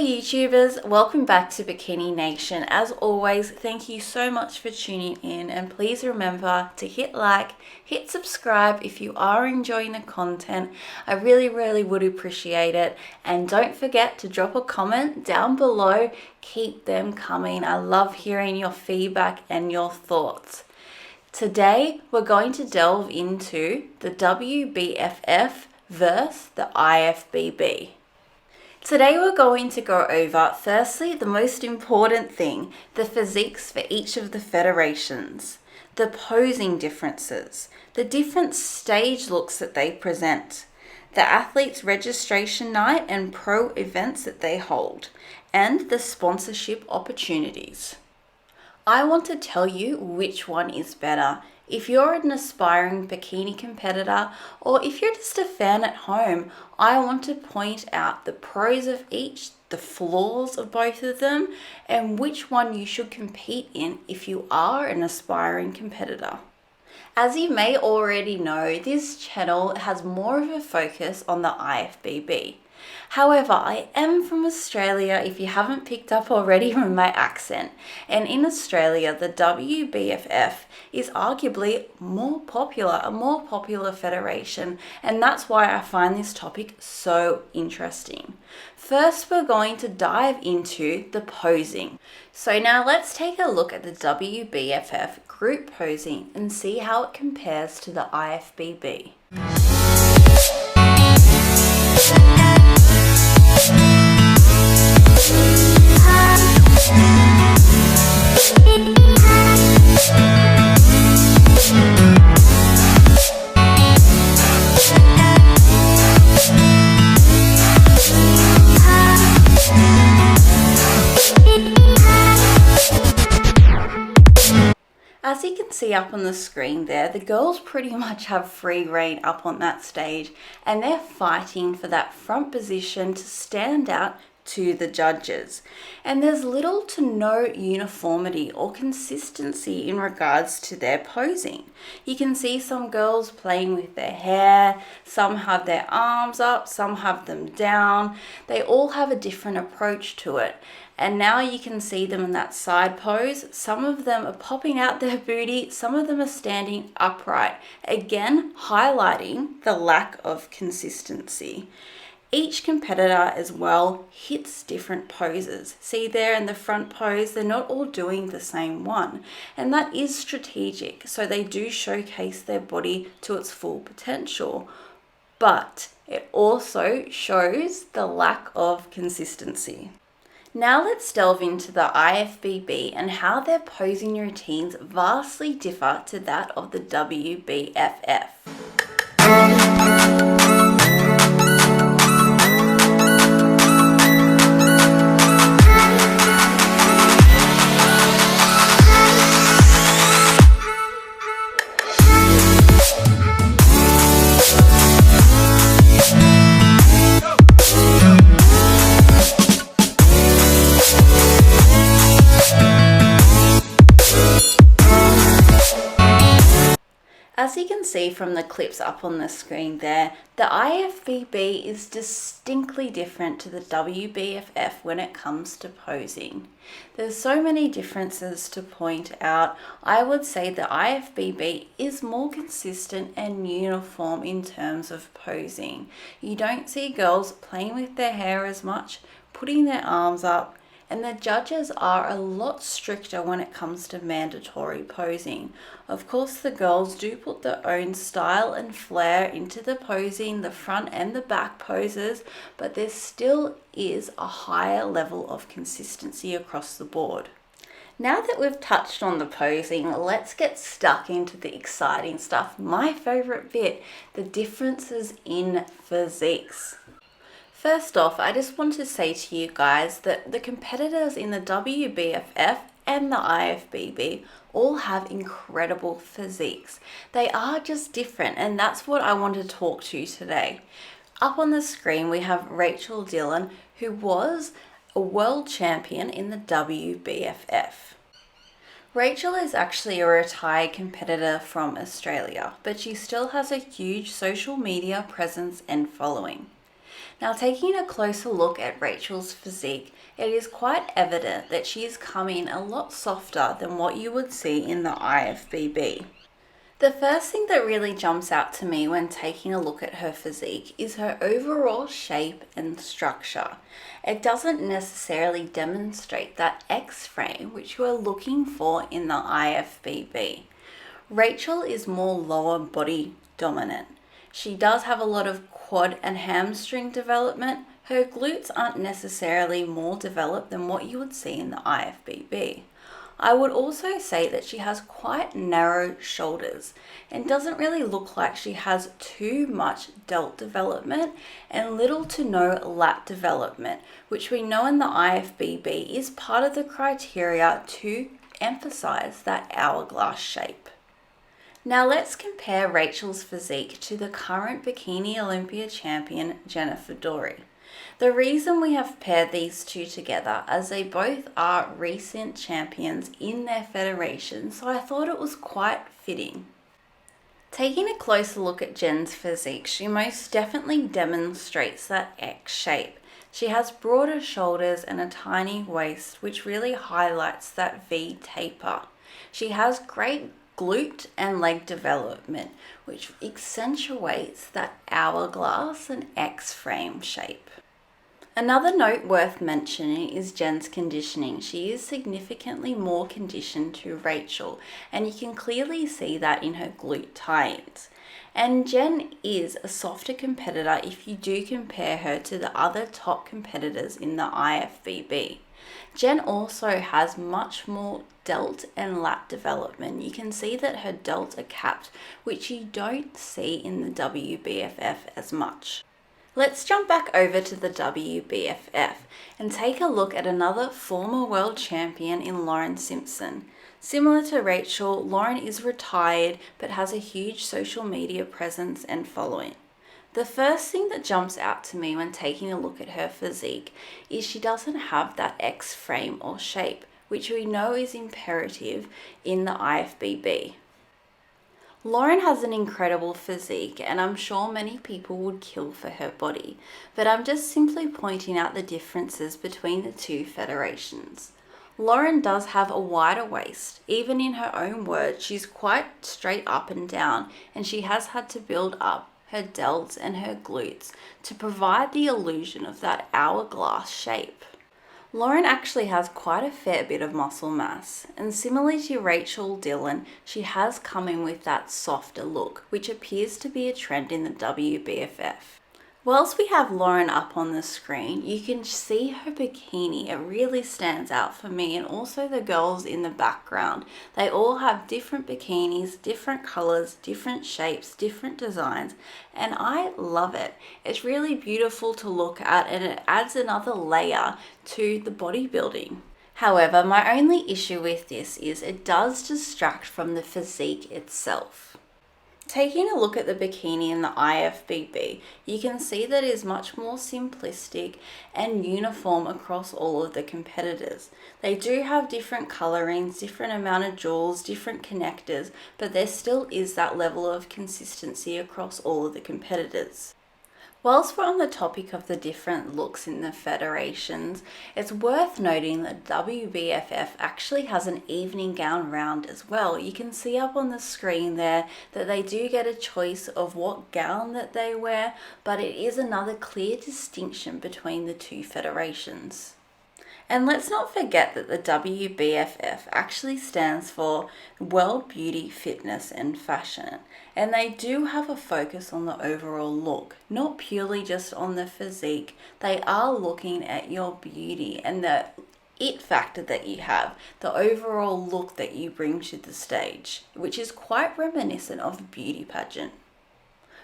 Hey YouTubers, welcome back to Bikini Nation. As always, thank you so much for tuning in, and please remember to hit like, hit subscribe if you are enjoying the content. I really would appreciate it, and don't forget to drop a comment down below. Keep them coming. I love hearing your feedback and your thoughts. Today we're going to delve into the WBFF versus the IFBB. Today we're going to go over, firstly, the most important thing, the physiques for each of the federations, the posing differences, the different stage looks that they present, the athletes' registration night and pro events that they hold, and the sponsorship opportunities. I want to tell you which one is better. If you're an aspiring bikini competitor, or if you're just a fan at home, I want to point out the pros of each, the flaws of both of them, and which one you should compete in if you are an aspiring competitor. As you may already know, this channel has more of a focus on the IFBB. However, I am from Australia, if you haven't picked up already from my accent, and in Australia the WBFF is arguably a more popular federation, and that's why I find this topic so interesting. First, we're going to dive into the posing. So now let's take a look at the WBFF group posing and see how it compares to the IFBB. As you can see up on the screen there, the girls pretty much have free reign up on that stage, and they're fighting for that front position to stand out to the judges. And there's little to no uniformity or consistency in regards to their posing. You can see some girls playing with their hair, some have their arms up, some have them down. They all have a different approach to it. And now you can see them in that side pose. Some of them are popping out their booty, some of them are standing upright, again highlighting the lack of consistency. Each competitor as well hits different poses. See there in the front pose, they're not all doing the same one. And that is strategic, so they do showcase their body to its full potential. But it also shows the lack of consistency. Now let's delve into the IFBB and how their posing routines vastly differ to that of the WBFF. As you can see from the clips up on the screen there, the IFBB is distinctly different to the WBFF when it comes to posing. There's so many differences to point out. I would say the IFBB is more consistent and uniform in terms of posing. You don't see girls playing with their hair as much, putting their arms up, and the judges are a lot stricter when it comes to mandatory posing. Of course, the girls do put their own style and flair into the posing, the front and the back poses, but there still is a higher level of consistency across the board. Now that we've touched on the posing, let's get stuck into the exciting stuff. My favorite bit, the differences in physiques. First off, I just want to say to you guys that the competitors in the WBFF and the IFBB all have incredible physiques. They are just different, and that's what I want to talk to today. Up on the screen we have Rachel Dillon, who was a world champion in the WBFF. Rachel is actually a retired competitor from Australia, but she still has a huge social media presence and following. Now, taking a closer look at Rachel's physique, it is quite evident that she is coming a lot softer than what you would see in the IFBB. The first thing that really jumps out to me when taking a look at her physique is her overall shape and structure. It doesn't necessarily demonstrate that X frame which you are looking for in the IFBB. Rachel is more lower body dominant. She does have a lot of quad and hamstring development. Her glutes aren't necessarily more developed than what you would see in the IFBB. I would also say that she has quite narrow shoulders and doesn't really look like she has too much delt development and little to no lat development, which we know in the IFBB is part of the criteria to emphasize that hourglass shape. Now let's compare Rachel's physique to the current Bikini Olympia champion Jennifer Dory. The reason we have paired these two together as they both are recent champions in their federation, so I thought it was quite fitting. Taking a closer look at Jen's physique, she most definitely demonstrates that X shape. She has broader shoulders and a tiny waist, which really highlights that V taper. She has great glute and leg development, which accentuates that hourglass and X frame shape. Another note worth mentioning is Jen's conditioning. She is significantly more conditioned to Rachel, and you can clearly see that in her glute tie-ins. And Jen is a softer competitor if you do compare her to the other top competitors in the IFBB. Jen also has much more delt and lat development. You can see that her delts are capped, which you don't see in the WBFF as much. Let's jump back over to the WBFF and take a look at another former world champion in Lauren Simpson. Similar to Rachel, Lauren is retired but has a huge social media presence and following. The first thing that jumps out to me when taking a look at her physique is she doesn't have that X frame or shape, which we know is imperative in the IFBB. Lauren has an incredible physique, and I'm sure many people would kill for her body, but I'm just simply pointing out the differences between the two federations. Lauren does have a wider waist. Even in her own words, she's quite straight up and down, and she has had to build up her delts and her glutes to provide the illusion of that hourglass shape. Lauren actually has quite a fair bit of muscle mass, and similarly to Rachel Dillon, she has come in with that softer look, which appears to be a trend in the WBFF. Whilst we have Lauren up on the screen, you can see her bikini. It really stands out for me, and also the girls in the background. They all have different bikinis, different colors, different shapes, different designs, and I love it. It's really beautiful to look at, and it adds another layer to the bodybuilding. However, my only issue with this is it does distract from the physique itself. Taking a look at the bikini in the IFBB, you can see that it is much more simplistic and uniform across all of the competitors. They do have different colorings, different amount of jewels, different connectors, but there still is that level of consistency across all of the competitors. Whilst we're on the topic of the different looks in the federations, it's worth noting that WBFF actually has an evening gown round as well. You can see up on the screen there that they do get a choice of what gown that they wear, but it is another clear distinction between the two federations. And let's not forget that the WBFF actually stands for World Beauty, Fitness and Fashion. And they do have a focus on the overall look, not purely just on the physique. They are looking at your beauty and the it factor that you have, the overall look that you bring to the stage, which is quite reminiscent of a beauty pageant.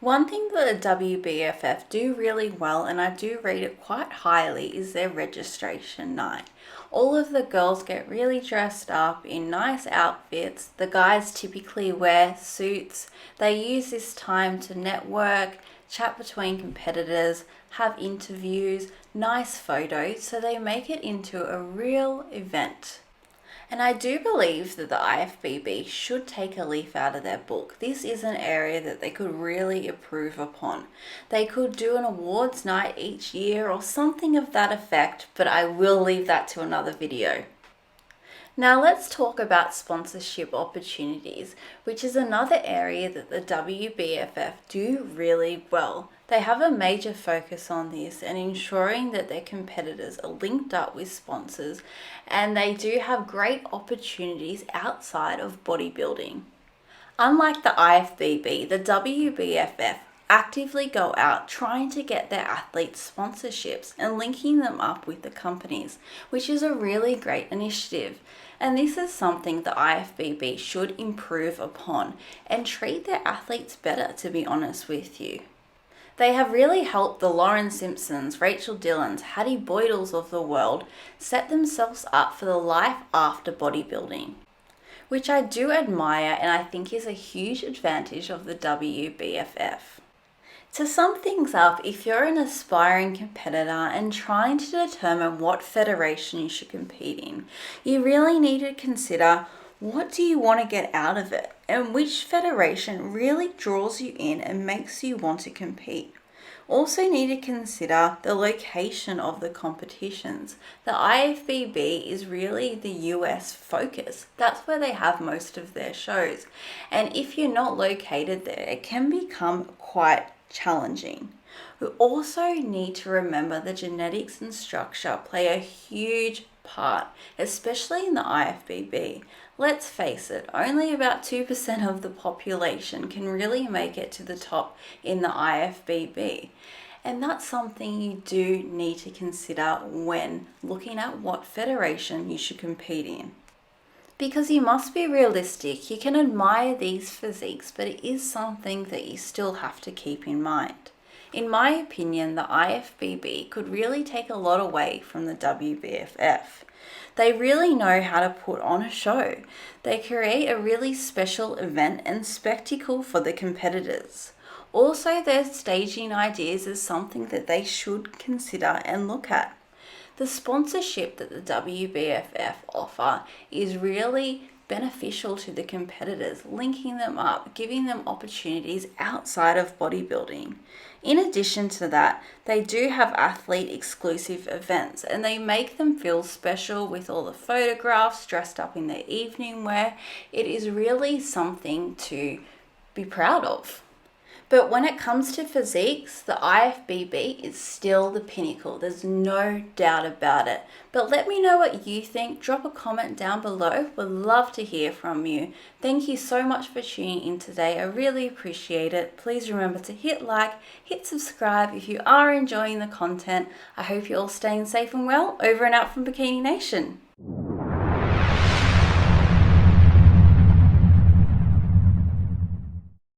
One thing that the WBFF do really well, and I do rate it quite highly, is their registration night. All of the girls get really dressed up in nice outfits. The guys typically wear suits. They use this time to network, chat between competitors, have interviews, nice photos, so they make it into a real event. And I do believe that the IFBB should take a leaf out of their book. This is an area that they could really improve upon. They could do an awards night each year or something of that effect, but I will leave that to another video. Now let's talk about sponsorship opportunities, which is another area that the WBFF do really well. They have a major focus on this and ensuring that their competitors are linked up with sponsors, and they do have great opportunities outside of bodybuilding. Unlike the IFBB, the WBFF actively go out trying to get their athletes sponsorships and linking them up with the companies, which is a really great initiative. And this is something the IFBB should improve upon and treat their athletes better, to be honest with you. They have really helped the Lauren Simpsons, Rachel Dillons, Hattie Boydles of the world set themselves up for the life after bodybuilding, which I do admire and I think is a huge advantage of the WBFF. To sum things up, if you're an aspiring competitor and trying to determine what federation you should compete in, you really need to consider what do you want to get out of it and which federation really draws you in and makes you want to compete. Also need to consider the location of the competitions. The IFBB is really the US focus. That's where they have most of their shows. And if you're not located there, it can become quite challenging. We also need to remember the genetics and structure play a huge part, especially in the IFBB. Let's face it, only about 2% of the population can really make it to the top in the IFBB. And that's something you do need to consider when looking at what federation you should compete in. Because you must be realistic, you can admire these physiques, but it is something that you still have to keep in mind. In my opinion, the IFBB could really take a lot away from the WBFF. They really know how to put on a show. They create a really special event and spectacle for the competitors. Also, their staging ideas is something that they should consider and look at. The sponsorship that the WBFF offer is really beneficial to the competitors, linking them up, giving them opportunities outside of bodybuilding. In addition to that, they do have athlete exclusive events and they make them feel special with all the photographs dressed up in their evening wear. It is really something to be proud of. But when it comes to physiques, the IFBB is still the pinnacle. There's no doubt about it. But let me know what you think. Drop a comment down below. Would love to hear from you. Thank you so much for tuning in today. I really appreciate it. Please remember to hit like, hit subscribe if you are enjoying the content. I hope you're all staying safe and well. Over and out from Bikini Nation.